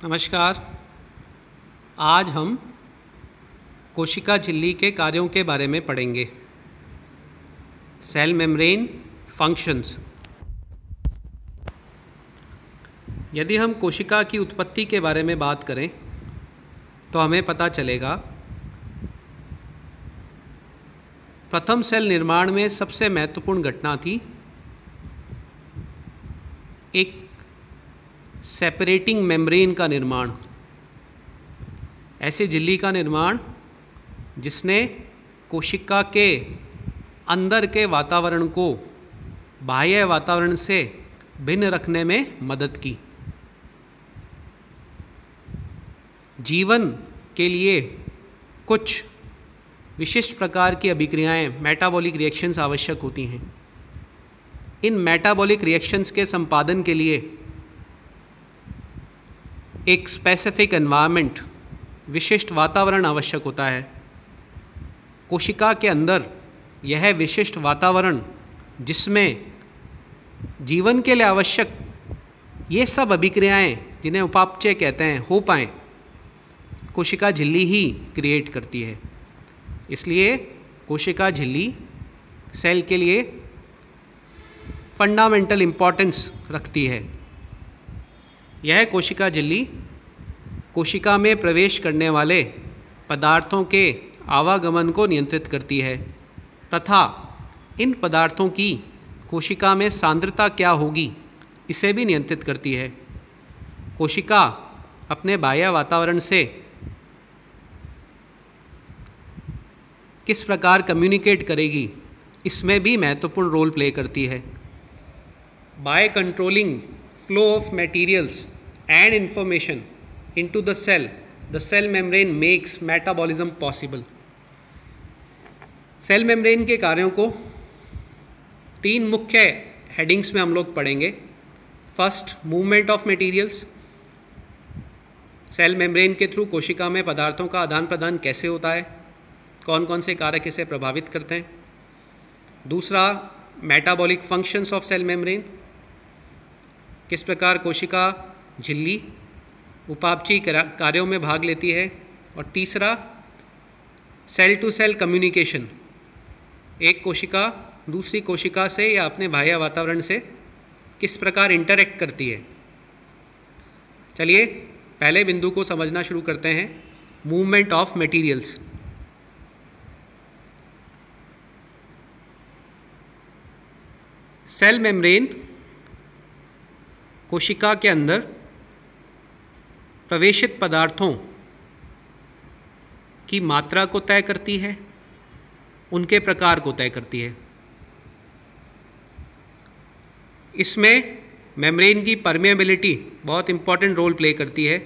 नमस्कार। आज हम कोशिका झिल्ली के कार्यों के बारे में पढ़ेंगे। Cell membrane functions. यदि हम कोशिका की उत्पत्ति के बारे में बात करें तो हमें पता चलेगा प्रथम सेल निर्माण में सबसे महत्वपूर्ण घटना थी एक सेपरेटिंग मेम्ब्रेन का निर्माण। ऐसे झिल्ली का निर्माण जिसने कोशिका के अंदर के वातावरण को बाह्य वातावरण से भिन्न रखने में मदद की। जीवन के लिए कुछ विशिष्ट प्रकार की अभिक्रियाएं मेटाबॉलिक रिएक्शंस आवश्यक होती हैं। इन मेटाबॉलिक रिएक्शंस के संपादन के लिए एक स्पेसिफिक एनवायरनमेंट, विशिष्ट वातावरण आवश्यक होता है। कोशिका के अंदर यह विशिष्ट वातावरण जिसमें जीवन के लिए आवश्यक ये सब अभिक्रियाएं जिन्हें उपापचय कहते हैं हो पाएँ, कोशिका झिल्ली ही क्रिएट करती है। इसलिए कोशिका झिल्ली सेल के लिए फंडामेंटल इम्पॉर्टेंस रखती है। यह कोशिका झिल्ली कोशिका में प्रवेश करने वाले पदार्थों के आवागमन को नियंत्रित करती है तथा इन पदार्थों की कोशिका में सांद्रता क्या होगी इसे भी नियंत्रित करती है। कोशिका अपने बाह्य वातावरण से किस प्रकार कम्युनिकेट करेगी इसमें भी महत्वपूर्ण रोल प्ले करती है। By controlling flow of materials and information into the cell membrane makes metabolism possible। Cell membrane के कार्यों को तीन मुख्य हेडिंग्स में हम लोग पढ़ेंगे। First, movement of materials. Cell membrane के थ्रू कोशिका में पदार्थों का आदान प्रदान कैसे होता है, कौन कौन से कारक इसे प्रभावित करते हैं। दूसरा, metabolic functions of cell membrane, किस प्रकार कोशिका झिल्ली उपापचयी कार्यों में भाग लेती है। और तीसरा, सेल टू सेल कम्युनिकेशन, एक कोशिका दूसरी कोशिका से या अपने बाह्य वातावरण से किस प्रकार इंटरैक्ट करती है। चलिए पहले बिंदु को समझना शुरू करते हैं, movement of materials. Cell membrane कोशिका के अंदर प्रवेशित पदार्थों की मात्रा को तय करती है, उनके प्रकार को तय करती है। इसमें मेम्ब्रेन की परमेबिलिटी बहुत इंपॉर्टेंट रोल प्ले करती है।